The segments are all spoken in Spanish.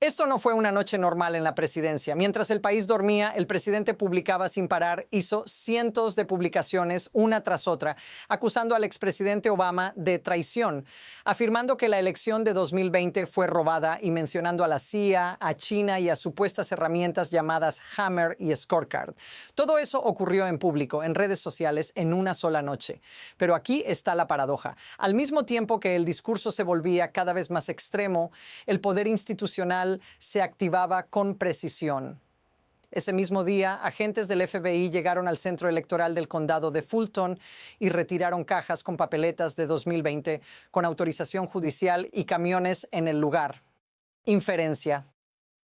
Esto no fue una noche normal en la presidencia. Mientras el país dormía, el presidente publicaba sin parar, hizo cientos de publicaciones, una tras otra, acusando al expresidente Obama de traición, afirmando que la elección de 2020 fue robada y mencionando a la CIA, a China y a supuestas herramientas llamadas Hammer y Scorecard. Todo eso ocurrió en público, en redes sociales, en una sola noche. Pero aquí está la paradoja. Al mismo tiempo que el discurso se volvía cada vez más extremo, el poder institucional se activaba con precisión. Ese mismo día, agentes del FBI llegaron al centro electoral del condado de Fulton y retiraron cajas con papeletas de 2020 con autorización judicial y camiones en el lugar. Inferencia.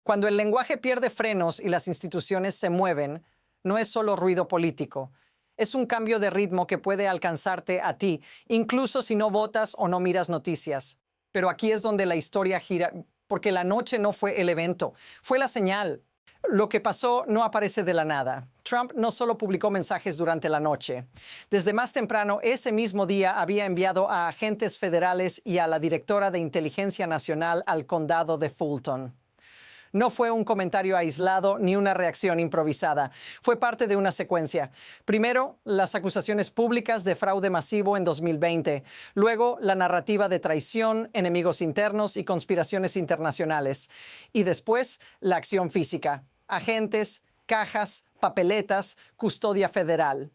Cuando el lenguaje pierde frenos y las instituciones se mueven, no es solo ruido político. Es un cambio de ritmo que puede alcanzarte a ti, incluso si no votas o no miras noticias. Pero aquí es donde la historia gira, porque la noche no fue el evento, fue la señal. Lo que pasó no aparece de la nada. Trump no solo publicó mensajes durante la noche. Desde más temprano, ese mismo día, había enviado a agentes federales y a la directora de Inteligencia Nacional al condado de Fulton. No fue un comentario aislado ni una reacción improvisada. Fue parte de una secuencia. Primero, las acusaciones públicas de fraude masivo en 2020. Luego, la narrativa de traición, enemigos internos y conspiraciones internacionales. Y después, la acción física. Agentes, cajas, papeletas, custodia federal.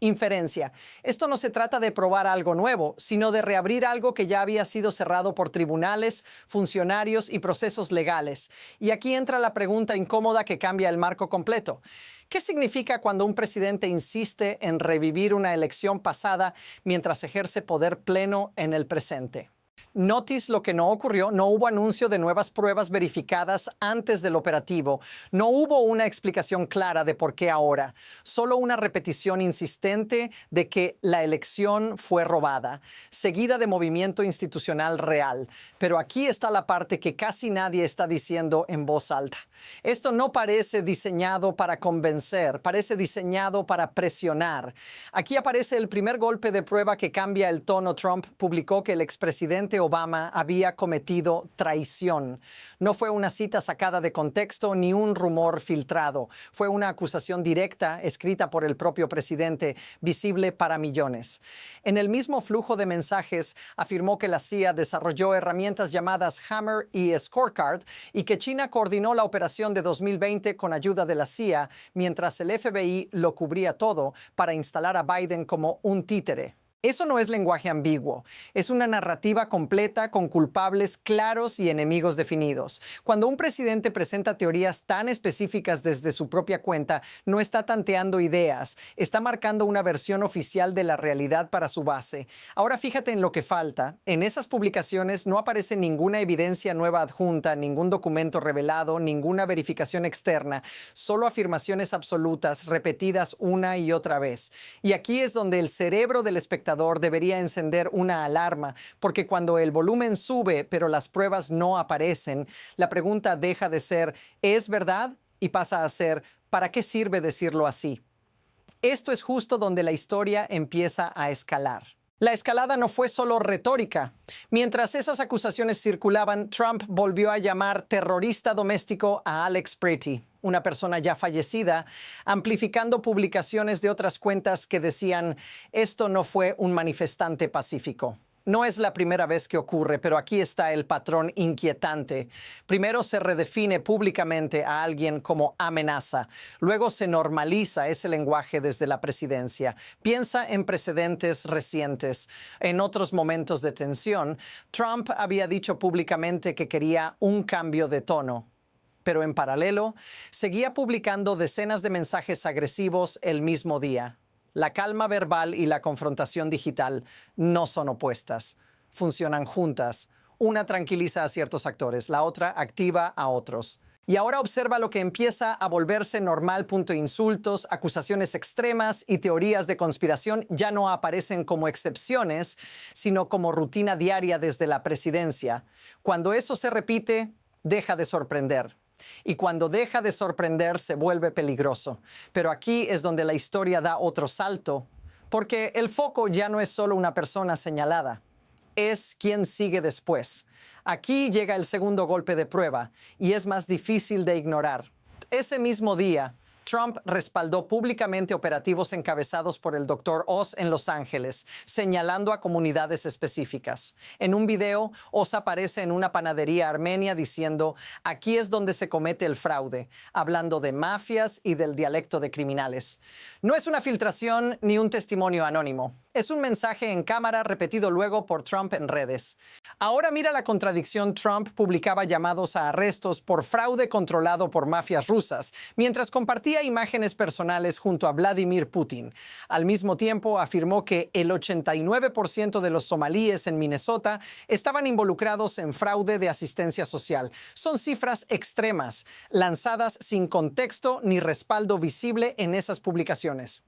Inferencia. Esto no se trata de probar algo nuevo, sino de reabrir algo que ya había sido cerrado por tribunales, funcionarios y procesos legales. Y aquí entra la pregunta incómoda que cambia el marco completo. ¿Qué significa cuando un presidente insiste en revivir una elección pasada mientras ejerce poder pleno en el presente? Notice lo que no ocurrió. No hubo anuncio de nuevas pruebas verificadas antes del operativo. No hubo una explicación clara de por qué ahora. Solo una repetición insistente de que la elección fue robada, seguida de movimiento institucional real. Pero aquí está la parte que casi nadie está diciendo en voz alta. Esto no parece diseñado para convencer, parece diseñado para presionar. Aquí aparece el primer golpe de prueba que cambia el tono. Trump publicó que el expresidente Obama había cometido traición. No fue una cita sacada de contexto ni un rumor filtrado. Fue una acusación directa escrita por el propio presidente, visible para millones. En el mismo flujo de mensajes, afirmó que la CIA desarrolló herramientas llamadas Hammer y Scorecard y que China coordinó la operación de 2020 con ayuda de la CIA, mientras el FBI lo cubría todo para instalar a Biden como un títere. Eso no es lenguaje ambiguo, es una narrativa completa con culpables claros y enemigos definidos. Cuando un presidente presenta teorías tan específicas desde su propia cuenta, no está tanteando ideas, está marcando una versión oficial de la realidad para su base. Ahora fíjate en lo que falta. En esas publicaciones no aparece ninguna evidencia nueva adjunta, ningún documento revelado, ninguna verificación externa, solo afirmaciones absolutas repetidas una y otra vez. Y aquí es donde el cerebro del espectador debería encender una alarma, porque cuando el volumen sube pero las pruebas no aparecen, la pregunta deja de ser ¿es verdad? Y pasa a ser ¿para qué sirve decirlo así? Esto es justo donde la historia empieza a escalar. La escalada no fue solo retórica. Mientras esas acusaciones circulaban, Trump volvió a llamar terrorista doméstico a Alex Pretty, una persona ya fallecida, amplificando publicaciones de otras cuentas que decían «Esto no fue un manifestante pacífico». No es la primera vez que ocurre, pero aquí está el patrón inquietante. Primero se redefine públicamente a alguien como amenaza. Luego se normaliza ese lenguaje desde la presidencia. Piensa en precedentes recientes. En otros momentos de tensión, Trump había dicho públicamente que quería un cambio de tono. Pero en paralelo, seguía publicando decenas de mensajes agresivos el mismo día. La calma verbal y la confrontación digital no son opuestas, funcionan juntas. Una tranquiliza a ciertos actores, la otra activa a otros. Y ahora observa lo que empieza a volverse normal. Insultos, acusaciones extremas y teorías de conspiración ya no aparecen como excepciones, sino como rutina diaria desde la presidencia. Cuando eso se repite, deja de sorprender. Y cuando deja de sorprender, se vuelve peligroso. Pero aquí es donde la historia da otro salto, porque el foco ya no es solo una persona señalada. es quién sigue después. Aquí llega el segundo golpe de prueba y es más difícil de ignorar. Ese mismo día, Trump respaldó públicamente operativos encabezados por el Dr. Oz en Los Ángeles, señalando a comunidades específicas. En un video, Oz aparece en una panadería armenia diciendo: "Aquí es donde se comete el fraude", hablando de mafias y del dialecto de criminales. No es una filtración ni un testimonio anónimo. Es un mensaje en cámara repetido luego por Trump en redes. Ahora mira la contradicción. Trump publicaba llamados a arrestos por fraude controlado por mafias rusas, mientras compartía imágenes personales junto a Vladimir Putin. Al mismo tiempo, afirmó que el 89% de los somalíes en Minnesota estaban involucrados en fraude de asistencia social. Son cifras extremas, lanzadas sin contexto ni respaldo visible en esas publicaciones.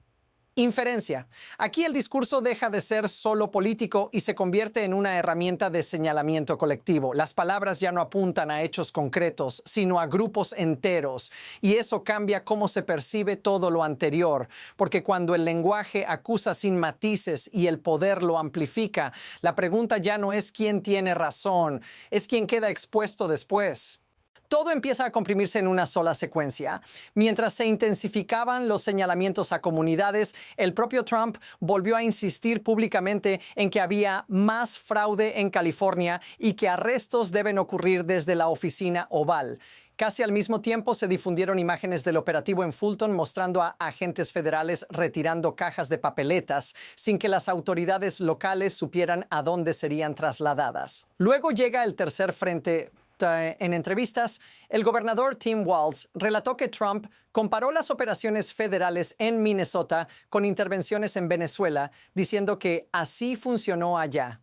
Inferencia. Aquí el discurso deja de ser solo político y se convierte en una herramienta de señalamiento colectivo. Las palabras ya no apuntan a hechos concretos, sino a grupos enteros. Y eso cambia cómo se percibe todo lo anterior, porque cuando el lenguaje acusa sin matices y el poder lo amplifica, la pregunta ya no es quién tiene razón, es quién queda expuesto después. Todo empieza a comprimirse en una sola secuencia. Mientras se intensificaban los señalamientos a comunidades, el propio Trump volvió a insistir públicamente en que había más fraude en California y que arrestos deben ocurrir desde la oficina Oval. Casi al mismo tiempo se difundieron imágenes del operativo en Fulton mostrando a agentes federales retirando cajas de papeletas sin que las autoridades locales supieran a dónde serían trasladadas. Luego llega el tercer frente. En entrevistas, el gobernador Tim Walz relató que Trump comparó las operaciones federales en Minnesota con intervenciones en Venezuela, diciendo que así funcionó allá.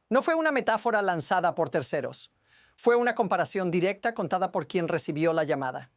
No fue una metáfora lanzada por terceros. Fue una comparación directa contada por quien recibió la llamada.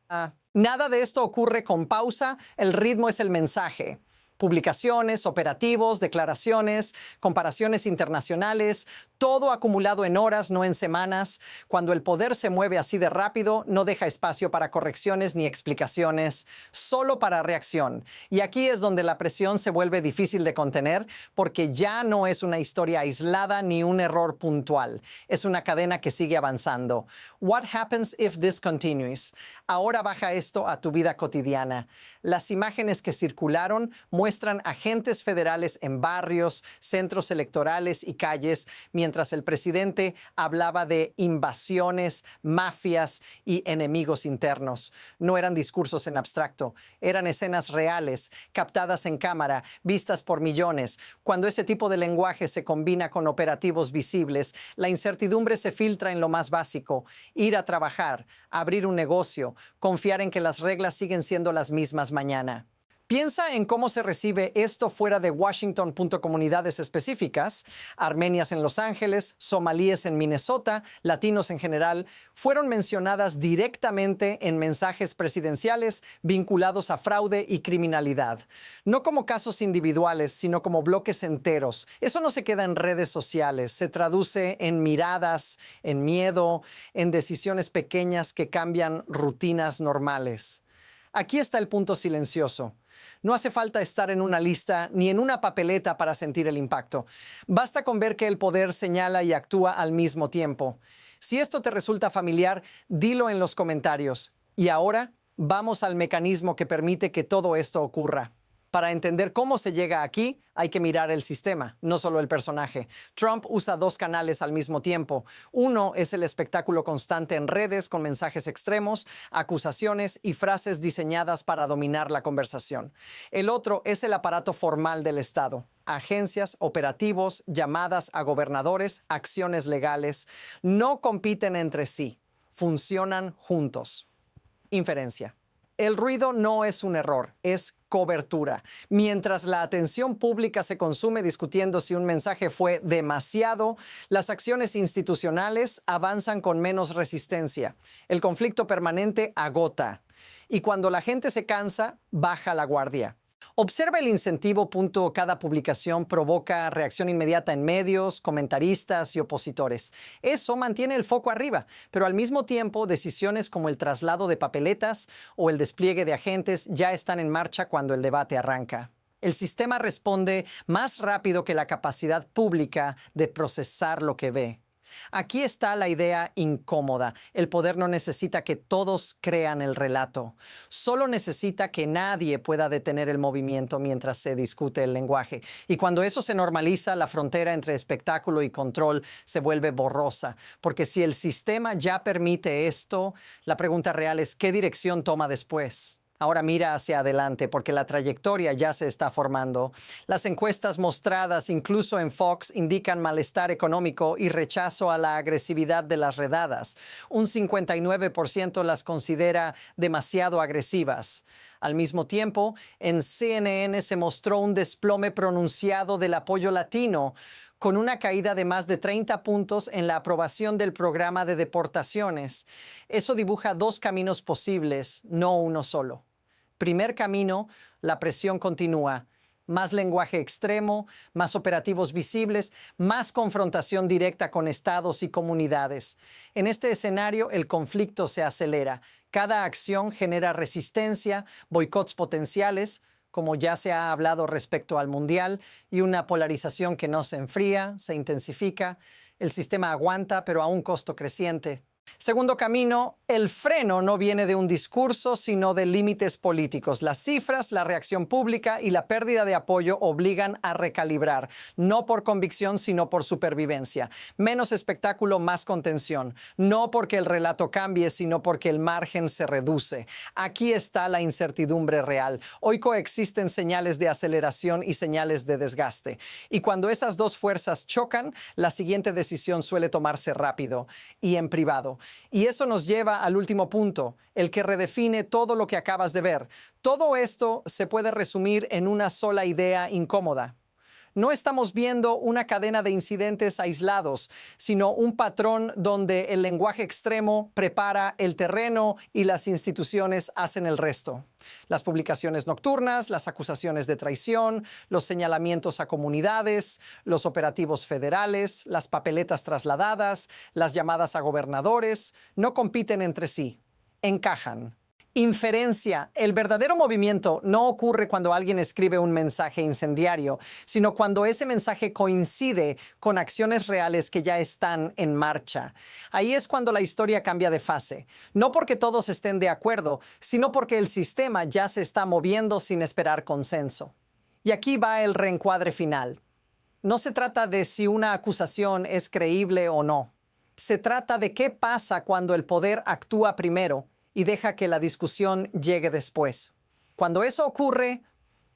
Nada de esto ocurre con pausa, el ritmo es el mensaje. Publicaciones, operativos, declaraciones, comparaciones internacionales, todo acumulado en horas, no en semanas. Cuando el poder se mueve así de rápido, no deja espacio para correcciones ni explicaciones, solo para reacción. Y aquí es donde la presión se vuelve difícil de contener, porque ya no es una historia aislada ni un error puntual. Es una cadena que sigue avanzando. What happens if this continues? Ahora baja esto a tu vida cotidiana. Las imágenes que circularon muestran agentes federales en barrios, centros electorales y calles, mientras el presidente hablaba de invasiones, mafias y enemigos internos. No eran discursos en abstracto, eran escenas reales, captadas en cámara, vistas por millones. Cuando ese tipo de lenguaje se combina con operativos visibles, la incertidumbre se filtra en lo más básico: ir a trabajar, abrir un negocio, confiar en que las reglas siguen siendo las mismas mañana. Piensa en cómo se recibe esto fuera de Washington. Comunidades específicas, armenias en Los Ángeles, somalíes en Minnesota, latinos en general, fueron mencionadas directamente en mensajes presidenciales vinculados a fraude y criminalidad. No como casos individuales, sino como bloques enteros. Eso no se queda en redes sociales, se traduce en miradas, en miedo, en decisiones pequeñas que cambian rutinas normales. Aquí está el punto silencioso. No hace falta estar en una lista ni en una papeleta para sentir el impacto. Basta con ver que el poder señala y actúa al mismo tiempo. Si esto te resulta familiar, dilo en los comentarios. Y ahora, vamos al mecanismo que permite que todo esto ocurra. Para entender cómo se llega aquí, hay que mirar el sistema, no solo el personaje. Trump usa dos canales al mismo tiempo. Uno es el espectáculo constante en redes con mensajes extremos, acusaciones y frases diseñadas para dominar la conversación. El otro es el aparato formal del Estado. Agencias, operativos, llamadas a gobernadores, acciones legales. No compiten entre sí, funcionan juntos. Inferencia. El ruido no es un error, es cobertura. Mientras la atención pública se consume discutiendo si un mensaje fue demasiado, las acciones institucionales avanzan con menos resistencia. El conflicto permanente agota. Y cuando la gente se cansa, baja la guardia. Observa el incentivo. Cada publicación provoca reacción inmediata en medios, comentaristas y opositores. Eso mantiene el foco arriba, pero al mismo tiempo decisiones como el traslado de papeletas o el despliegue de agentes ya están en marcha cuando el debate arranca. El sistema responde más rápido que la capacidad pública de procesar lo que ve. Aquí está la idea incómoda. El poder no necesita que todos crean el relato. Solo necesita que nadie pueda detener el movimiento mientras se discute el lenguaje. Y cuando eso se normaliza, la frontera entre espectáculo y control se vuelve borrosa. Porque si el sistema ya permite esto, la pregunta real es ¿qué dirección toma después? Ahora mira hacia adelante porque la trayectoria ya se está formando. Las encuestas mostradas incluso en Fox indican malestar económico y rechazo a la agresividad de las redadas. Un 59% las considera demasiado agresivas. Al mismo tiempo, en CNN se mostró un desplome pronunciado del apoyo latino, con una caída de más de 30 puntos en la aprobación del programa de deportaciones. Eso dibuja dos caminos posibles, no uno solo. Primer camino, la presión continúa. Más lenguaje extremo, más operativos visibles, más confrontación directa con estados y comunidades. En este escenario, el conflicto se acelera. Cada acción genera resistencia, boicots potenciales, como ya se ha hablado respecto al Mundial, y una polarización que no se enfría, se intensifica. El sistema aguanta, pero a un costo creciente. Segundo camino, el freno no viene de un discurso, sino de límites políticos. Las cifras, la reacción pública y la pérdida de apoyo obligan a recalibrar, no por convicción, sino por supervivencia. Menos espectáculo, más contención. No porque el relato cambie, sino porque el margen se reduce. Aquí está la incertidumbre real. Hoy coexisten señales de aceleración y señales de desgaste. Y cuando esas dos fuerzas chocan, la siguiente decisión suele tomarse rápido y en privado. Y eso nos lleva al último punto, el que redefine todo lo que acabas de ver. Todo esto se puede resumir en una sola idea incómoda. No estamos viendo una cadena de incidentes aislados, sino un patrón donde el lenguaje extremo prepara el terreno y las instituciones hacen el resto. Las publicaciones nocturnas, las acusaciones de traición, los señalamientos a comunidades, los operativos federales, las papeletas trasladadas, las llamadas a gobernadores, no compiten entre sí, encajan. Inferencia. El verdadero movimiento no ocurre cuando alguien escribe un mensaje incendiario, sino cuando ese mensaje coincide con acciones reales que ya están en marcha. Ahí es cuando la historia cambia de fase. No porque todos estén de acuerdo, sino porque el sistema ya se está moviendo sin esperar consenso. Y aquí va el reencuadre final. No se trata de si una acusación es creíble o no. Se trata de qué pasa cuando el poder actúa primero y deja que la discusión llegue después. Cuando eso ocurre,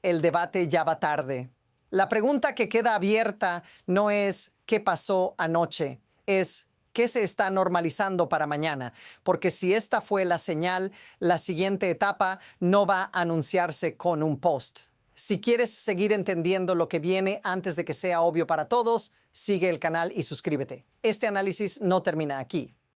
el debate ya va tarde. La pregunta que queda abierta no es ¿qué pasó anoche? Es ¿qué se está normalizando para mañana? Porque si esta fue la señal, la siguiente etapa no va a anunciarse con un post. Si quieres seguir entendiendo lo que viene antes de que sea obvio para todos, sigue el canal y suscríbete. Este análisis no termina aquí.